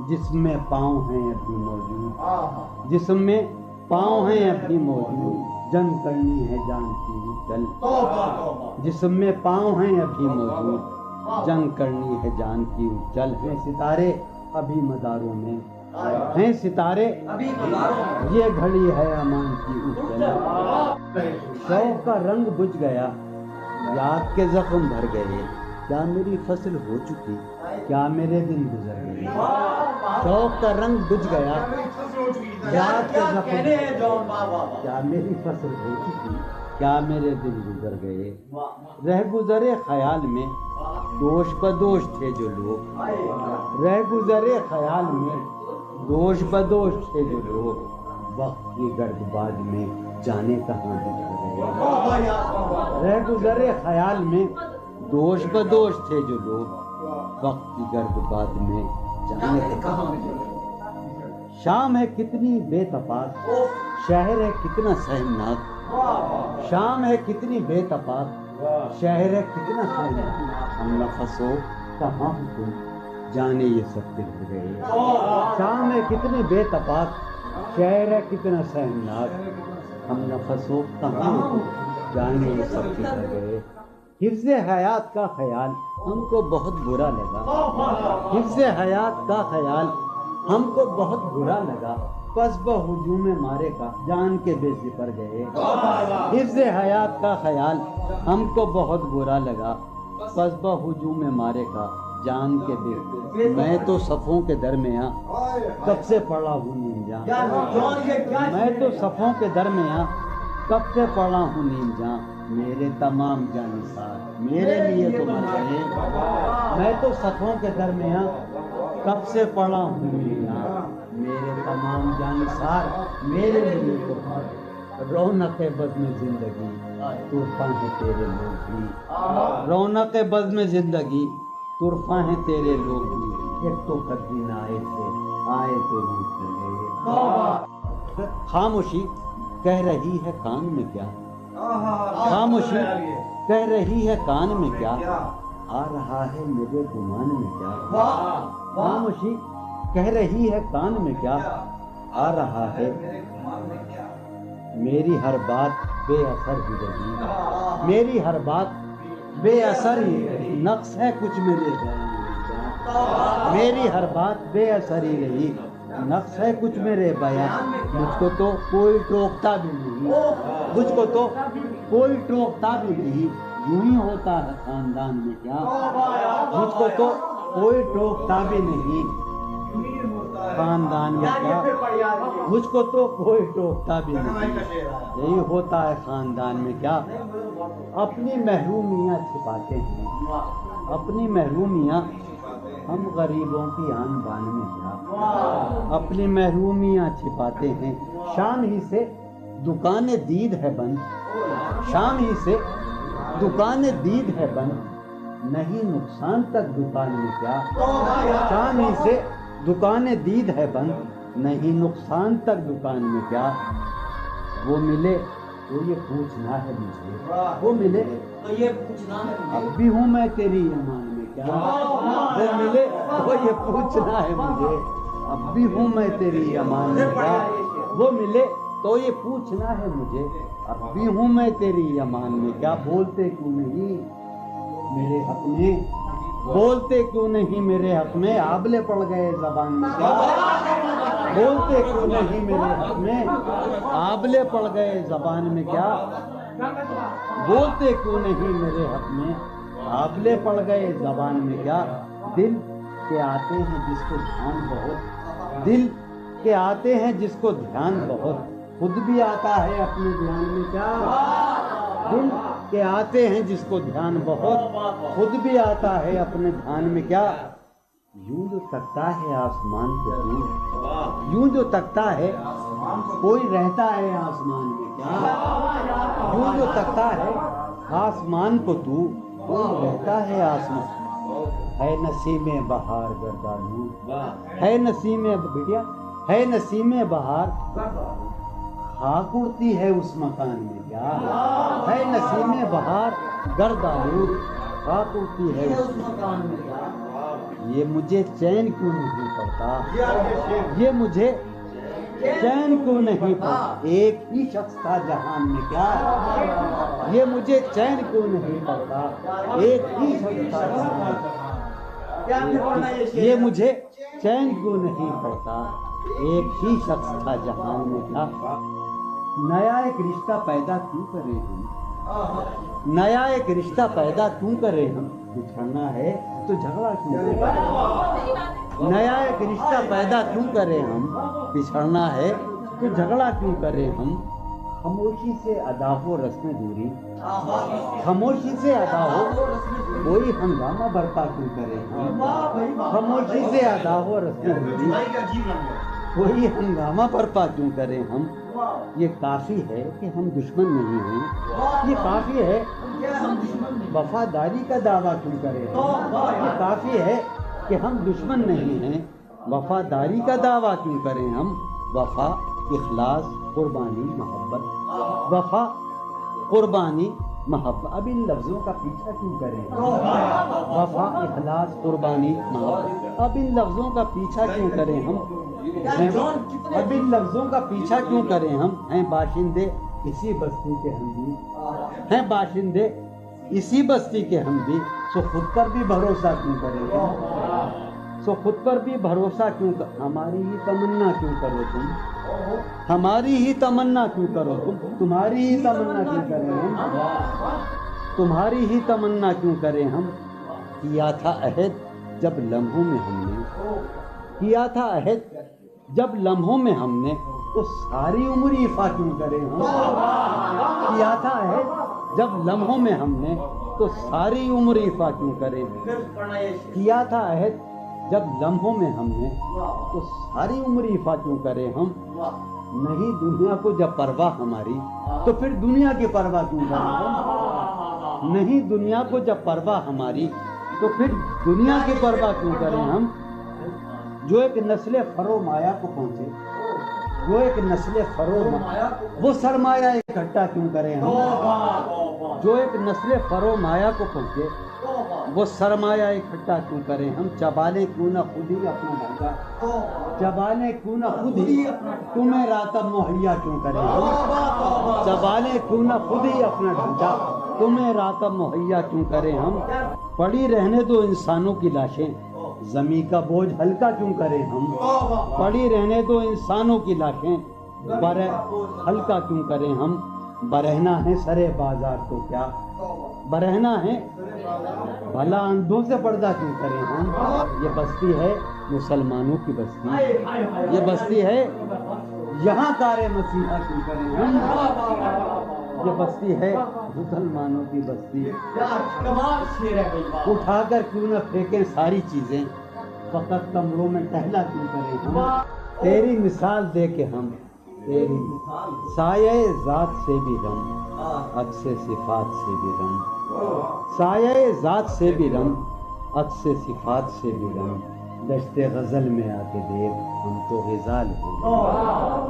جسم میں پاؤں ہیں ابھی موجود، جسم میں پاؤں ہیں ابھی موجود، جنگ کرنی ہے جان کی اٹھ چل، جسم میں پاؤں ہیں ابھی موجود، جنگ کرنی ہے جان کی اٹھ چل، ہیں ستارے ابھی مداروں میں، ہیں ستارے یہ گھڑی ہے امان کی اٹھ چل، شوق کا رنگ بجھ گیا، یاد کے زخم بھر گئے، کیا میری فصل ہو چکی، کیا میرے دن گزر گئے، شوق کا رنگ بجھ گیا، یاد کے زخم، کیا میری فصل ہو چکی، کیا میرے دن گزر گئے، رہ گزرے خیال میں دوش بدوش تھے جو لوگ، رہ گزرے خیال میں دوش بدوش تھے جو لوگ، وقت کی گرد باد میں جانے کہاں بچھ گئے، رہ گزرے خیال میں دوش بدوش تھے جو لوگ، وقت کی گرد باد میں جانے کہاں بچھ گئے، شام ہے کتنی بے تفاق، شہر ہے کتنا سہمناک، شام ہے کتنی بے تفاق، شہر ہے کتنا سہمناک، ہم نفسوں کہاں تم جانے یہ سب بگڑ گئے، شام ہے کتنی بے تفاق، شہر ہے کتنا سہمناک، ہم نفسوں کہاں تم جانے یہ سب بگڑ گئے، حفظ حیات کا خیال ہم کو بہت برا لگا، حفظ حیات کا خیال ہم کو بہت برا لگا، پس بہجوم مارے کا جان کے بے سپر گئے، حفظ حیات کا خیال ہم کو بہت برا لگا، پس بہجوم مارے کا جان کے بے، میں تو صفوں کے درمیاں کب سے پڑا ہوں نیم جاں، میں تو صفوں کے درمیاں کب سے پڑا ہوں نیم جاں، میرے تمام جانثار میرے لیے تو مر گئے، میں تو صفوں کے درمیاں کب سے پڑا ہوں نیم جاں، میرے تمام جانثار میرے لیے تو مر گئے، رونق بزم زندگی طرفہ ہیں تیرے لوگ بھی، رونق بزم زندگی طرفہ ہیں تیرے لوگ بھی، ایک تو قدین آئے تھے آئے تو روٹ چلے، خاموشی کہہ رہی ہے کان میں کیا، خاموشی کہہ رہی ہے کان میں کیا، آ رہا ہے میرے گمان میں کیا، خاموشی کہہ رہی ہے کان میں کیا، آ رہا ہے میری ہر بات بے اثر ہی رہی، میری ہر بات بے اثر ہی رہی، نقص ہے کچھ میرے بیان میں کیا، میری ہر بات بے اثر ہی رہی، نقص ہے کچھ میرے بیان، مجھ کو تو کوئی ٹوکتا بھی نہیں، مجھ کو تو کوئی ٹوکتا بھی نہیں، یوں ہی ہوتا ہے خاندان میں کیا، مجھ کو تو کوئی ٹوکتا بھی نہیں خاندان میں کیا، مجھ کو تو کوئی ٹوکتا بھی نہیں، یہی ہوتا ہے خاندان میں کیا، اپنی محرومیاں چھپاتے ہیں، اپنی محرومیاں ہم غریبوں کی آن بان میں کیا، اپنی محرومیاں چھپاتے ہیں، شام ہی سے دکان دید ہے بند، شام ہی سے دکان دید ہے بند، نہیں نقصان تک دکان میں کیا، شام ہی سے دکان دید ہے بند، نہیں نقصان تک دکان میں کیا، وہ ملے تو یہ پوچھنا ہے مجھے، وہ ملے تو یہ پوچھنا ہے، اب بھی ہوں میں تیری امان میں کیا، وہ ملے تو یہ پوچھنا ہے مجھے، اب بھی ہوں میں تیری امان میں کیا، وہ ملے تو یہ پوچھنا ہے مجھے، اب بھی ہوں میں تیری امان میں کیا، بولتے کیوں نہیں میرے حق میں، بولتے کیوں نہیں میرے حق میں، آبلے پڑ گئے زبان میں کیا، بولتے کیوں نہیں میرے حق میں، آبلے پڑ گئے زبان میں کیا، بولتے کیوں نہیں میرے حق میں، آبلے پڑ گئے زبان میں کیا، دل کے آتے ہیں جس کو دھیان بہت، دل کے آتے ہیں جس کو دھیان بہت، خود بھی آتا ہے اپنے دھیان میں کیا، دل کے آتے ہیں جس کو دھیان بہت، خود بھی آتا ہے اپنے دھیان میں کیا، یوں جو تکتا ہے آسمان کو تو، یوں جو تکتا ہے کوئی رہتا ہے آسمان میں کیا، یوں جو تکتا ہے آسمان کو تو کوئی رہتا ہے آسمان، ہے نسیم بہار گردالو، ہے نسیم بٹیا، ہے نسیم بہار خاک اڑتی ہے اس مکان میں کیا، ہے نسیم بہار گرد آلود خاک اڑتی ہے اس مکان میں کیا، یہ مجھے چین کیوں نہیں پڑتا، یہ مجھے چین کیوں نہیں پڑتا، ایک ہی شخص تھا جہان میں کیا، یہ مجھے چین کیوں نہیں پڑتا، ایک ہی شخص تھا جہان میں، یہ مجھے چین کیوں نہیں پڑتا، ایک ہی شخص تھا جہان میں کیا، نیا ایک رشتہ پیدا کیوں کرے ہم، نیا ایک رشتہ پیدا کیوں کرے ہم، بچھڑنا ہے تو جھگڑا کیوں کریں؟ نیا ایک رشتہ پیدا کیوں کریں ہم؟ بچھڑنا ہے تو جھگڑا کیوں کریں ہم؟ خاموشی سے ادا ہو رسم دوری، خاموشی سے ادا ہو، کوئی ہنگامہ برپا کیوں کریں ہم؟ خاموشی سے ادا ہو رسم دوری، کوئی ہنگامہ برپا کیوں کریں ہم؟ یہ کافی ہے کہ ہم دشمن نہیں ہیں، یہ کافی ہے وفاداری کا دعویٰ کیوں کریں ہم؟ یہ کافی ہے کہ ہم دشمن نہیں ہیں، وفاداری کا دعویٰ کیوں کریں ہم؟ وفا، اخلاص، قربانی، محبت، وفا، قربانی، محبت، اب ان لفظوں کا پیچھا کیوں کریں ہم؟ وفا، اخلاص، قربانی، محبت، اب ان لفظوں کا پیچھا کیوں کریں ہم؟ اب ان لفظوں کا پیچھا کیوں کریں ہم؟ ہیں باشندے اسی بستی کے ہم بھی، ہیں باشندے اسی بستی کے ہم بھی، سو خود پر بھی بھروسہ کیوں کریں ہم؟ سو خود پر بھی بھروسہ کیوں ہماری ہی تمنا کیوں کرو تم، ہماری ہی تمنا کیوں کرو تم، تمہاری ہی تمنا کیوں کریں ہم، تمہاری ہی تمنا کیوں کریں ہم؟ کیا تھا عہد جب لمحوں میں ہم نے، کیا تھا عہد جب لمحوں میں ہم نے، تو ساری عمر ایفا کیوں کریں ہم؟ کیا تھا عہد جب لمحوں میں ہم نے، تو ساری عمر ایفا کیوں کریں؟ کیا تھا عہد جب لمحوں میں ہم نے، تو ساری عمر ایفا کیوں کریں ہم؟ نہیں دنیا کو جب پرواہ ہماری، تو پھر دنیا کی پرواہ کیوں کریں ہم؟ نہیں دنیا کو جب پرواہ ہماری، تو پھر دنیا کی پرواہ کیوں کریں ہم؟ جو ایک نسل فرو مایا کو پہنچے، جو ایک نسل فرو وہ سرمایہ اکٹھا کیوں کریں ہم؟ جو ایک نسل فرو مایا کو پہنچے وہ سرمایہ اکٹھا کیوں کریں ہم؟ چبالیں کیوں نہ خود ہی اپنا ڈھانچہ، چبالیں کیوں نہ خود ہی تمہیں راتب مہیا کیوں کریں ہم؟ چبالیں کیوں نہ خود ہی اپنا ڈھانچہ، تمہیں راتب مہیا کیوں کریں ہم؟ پڑی رہنے دو انسانوں کی لاشیں، زمین کا بوجھ ہلکا کیوں کریں ہم؟ پڑی رہنے دو انسانوں کی لاشیں، ہلکا کیوں کریں ہم؟ برہنا ہے سرے بازار تو کیا، برہنا ہے بھلا اندھوں سے پردہ کیوں کریں ہم؟ یہ بستی ہے مسلمانوں کی بستی، یہ بستی ہے یہاں کار مسیحا کیوں کریں ہم؟ یہ بستی ہے مسلمانوں کی بستی، اٹھا کر کیوں نہ پھینکیں ساری چیزیں، فقط کمروں میں ٹہلا کیوں کریں ہم؟ تیری مثال دے کے ہم، تیری سایہ ذات سے بھی رم، عکس صفات سے بھی رم، سایہ ذات سے بھی رم، عکس صفات سے بھی رم، دشت غزل میں آ کے دیکھ ہم تو غزال ہو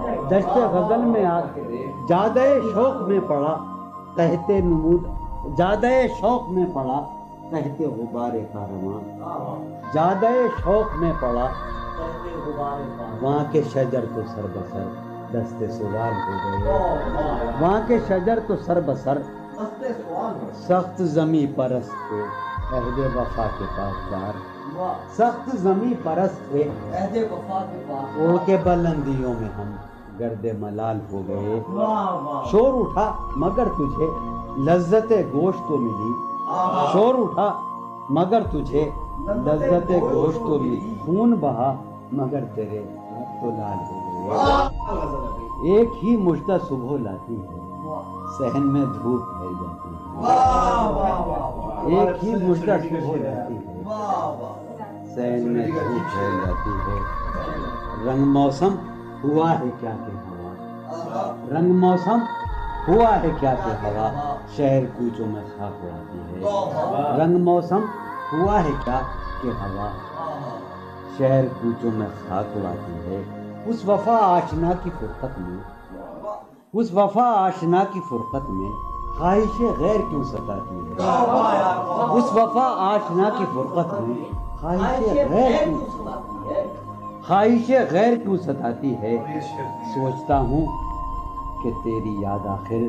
گئے، دشت غزل میں آ کے دیکھ، جادہ شوق میں پڑا تحت نمود، جادہ شوق میں پڑا تحت غبار کارواں، جادہ شوق میں پڑا وہاں کے شجر تو سر بسر دست سوال ہو گئے، وہاں کے شجر تو سر بسر سخت زمیں پرست تھے عہد وفا کے پاسدار، سخت زمیں پرست تھے اڑ کے بلندیوں میں ہم گرد ملال ہو گئے، شور اٹھا مگر تجھے لذت گوشت تو ملی، شور اٹھا مگر تجھے لذت گوشت تو ملی، خون بہا مگر تیرے تو لال ہو گئے، ایک ہی مژدہ صبح لاتی ہے صحن میں دھوپ پھیل جاتی ہے، ایک ہی مژدہ صبح لاتی ہے صحن میں دھوپ پھیل جاتی ہے، رنگ موسم ہوا ہے کیا کہ ہوا، رنگ موسم ہوا ہے کیا کہ ہوا شہر کوچوں میں خاک اڑاتی ہے، رنگ موسم ہوا ہے کیا کہ ہوا شہر کوچوں میں خاک اڑاتی ہے، اس وفا آشنا کی فرقت میں، اس وفا آشنا کی فرقت میں خواہش غیر کیوں ستاتی ہے، اس وفا آشنا کی فرقت میں خواہش غیر کیوں ستاتی ہے، سوچتا ہوں کہ تیری یاد آخر،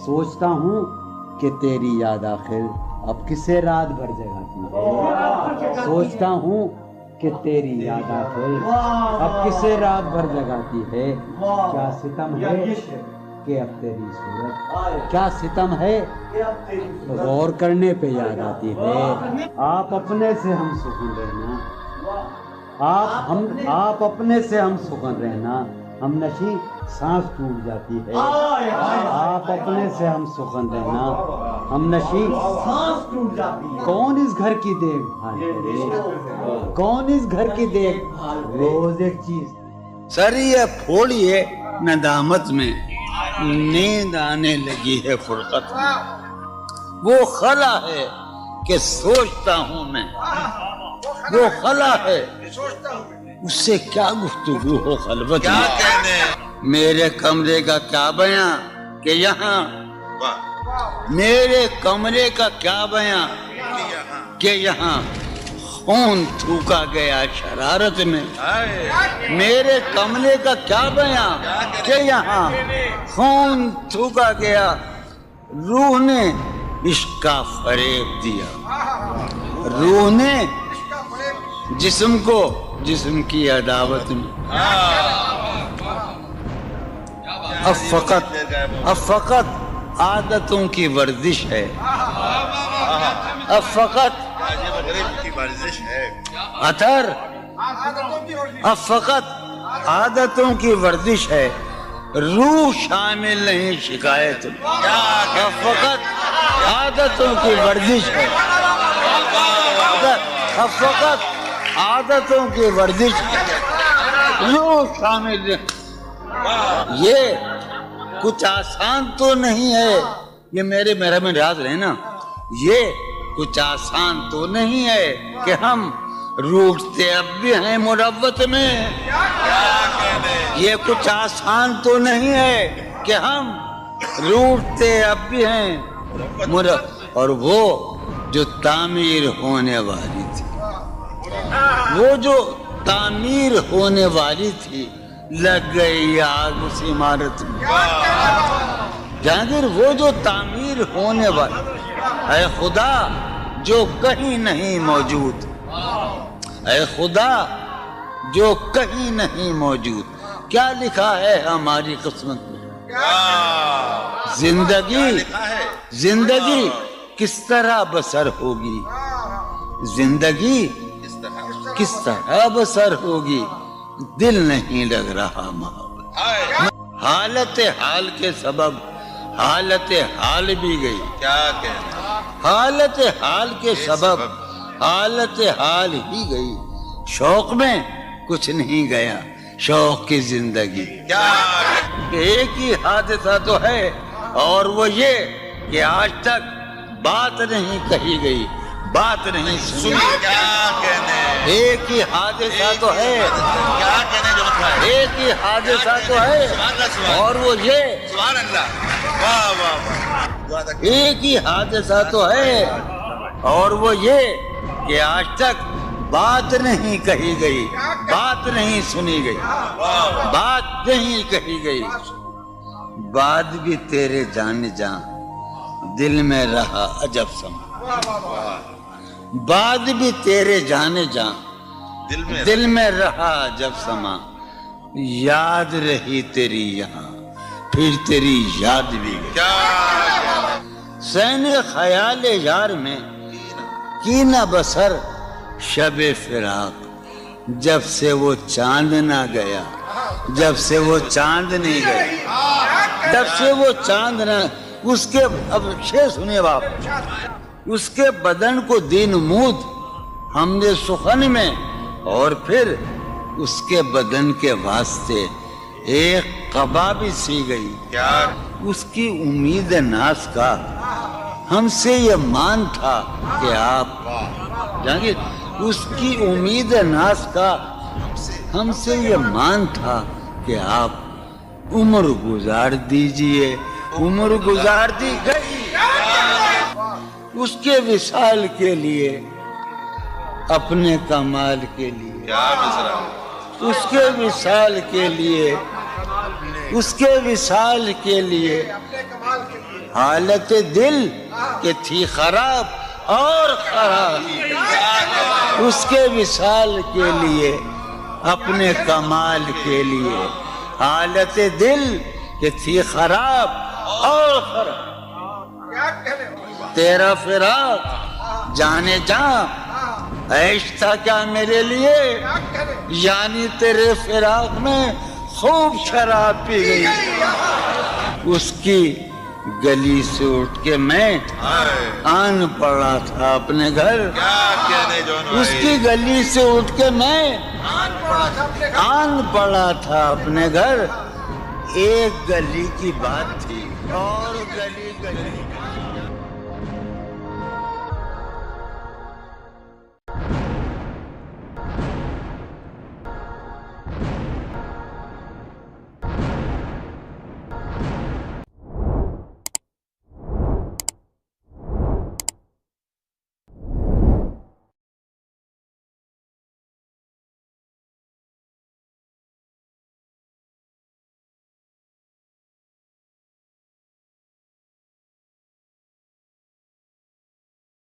سوچتا ہوں کہ تیری یاد آخر اب کسے رات بھر جگاتی ہے، سوچتا ہوں کہ تیری یاد آخر اب کسے رات بھر جگاتی ہے، کیا ستم ہے کہ اب تیری صورت کیا ستم ہے غور کرنے پہ یاد آتی ہے آپ اپنے سے ہم سکون رہنا آپ اپنے سے ہم سکون رہنا ہم نشی سانس ٹوٹ جاتی ہے آپ اپنے سے ہم سخن رہنا ہم نشی سانس ٹوٹ جاتی ہے کون اس گھر کی دیکھ بھال کرے کون اس گھر کی دیکھ بھال روز ایک چیز سر یہ پھوڑیے ندامت میں نیند آنے لگی ہے فرقت میں وہ خلا ہے کہ سوچتا ہوں میں وہ خلا ہے اس سے کیا گفتگو ہو خلوت کیا میں کہنے میرے کمرے کا کیا بیاں کہ یہاں میرے کمرے کا کیا بیاں کہ یہاں خون تھوکا گیا شرارت میں میرے کمرے کا کیا بیاں کہ یہاں خون تھوکا گیا روح نے عشق کا فریب دیا روح نے جسم کو جسم کی عداوت میں اب فقط عادتوں کی ورزش ہے اب فقط کی ورزش ہے اثر اب فقط عادتوں کی ورزش ہے روح شامل نہیں شکایت اب فقط عادتوں کی ورزش ہے اب فقط عادتوں کی ورزش روح شامل نہیں یہ کچھ آسان تو نہیں ہے یہ میرا میں راز رہے نا یہ کچھ آسان تو نہیں ہے کہ ہم روٹتے اب بھی ہیں مروت میں یہ کچھ آسان تو نہیں ہے کہ ہم روٹتے اب بھی ہیں اور وہ جو تعمیر ہونے والی تھی وہ جو تعمیر ہونے والی تھی لگ گئی آگ اس عمارت میں جہانگیر وہ جو تعمیر ہونے والی اے خدا جو کہیں نہیں موجود اے خدا جو کہیں نہیں موجود کیا لکھا ہے ہماری قسمت میں زندگی کس طرح بسر ہوگی زندگی کس طرح بسر ہوگی دل نہیں لگ رہا محبت حالت حال کے سبب حالت حال بھی گئی کیا کہنے حالت حال کے سبب حالت حال ہی گئی شوق میں کچھ نہیں گیا شوق کی زندگی ایک ہی حادثہ تو ہے اور وہ یہ کہ آج تک بات نہیں کہی گئی بات نہیں سنی کیا کہنے ایک ہی حادثہ تو ہے کیا کہنے جو ہے ایک ہی حادثہ تو ہے اور وہ یہ سبحان اللہ واہ واہ واہ ایک ہی حادثہ تو ہے اور وہ یہ کہ آج تک بات نہیں کہی گئی بات نہیں سنی گئی بات نہیں کہی گئی بات بھی تیرے جان دل میں رہا عجب سما بات بھی تیرے جانے دل میں رہا عجب سما یاد رہی تیری یہاں پھر تیری یاد بھی گئی سین خیال یار میں کی نہ بسر شب فراق جب سے وہ چاند نہ گیا جب سے وہ چاند نہیں گیا جب سے وہ چاند نہ اس کے اب شعر سنیے باپ اس کے بدن کو دین مود ہم نے سخن میں اور پھر اس کے بدن کے واسطے ایک قبا بھی سی گئی اس کی امید ناز کا ہم سے یہ مان تھا کہ آپ جانگیر اس کی امید ناز کا ہم سے یہ مان تھا کہ آپ عمر گزار دیجئے عمر گزار دی گئی اس کے وصال کے لیے اپنے کمال کے لیے اس کے وصال کے لیے اس کے وصال کے لیے حالت دل کہ تھی خراب اور خراب اس کے وصال کے لیے اپنے کمال کے لیے حالت دل کہ تھی خراب اور خراب. تیرا فراق جانے جاں عیش تھا کیا میرے لیے, یعنی تیرے فراق میں خوب شراب پی گئی. اس کی گلی سے اٹھ کے میں آن پڑا تھا اپنے گھر. اس کی گلی سے اٹھ کے میں آن پڑا تھا اپنے گھر. ایک گلی کی بات تھی اور گلی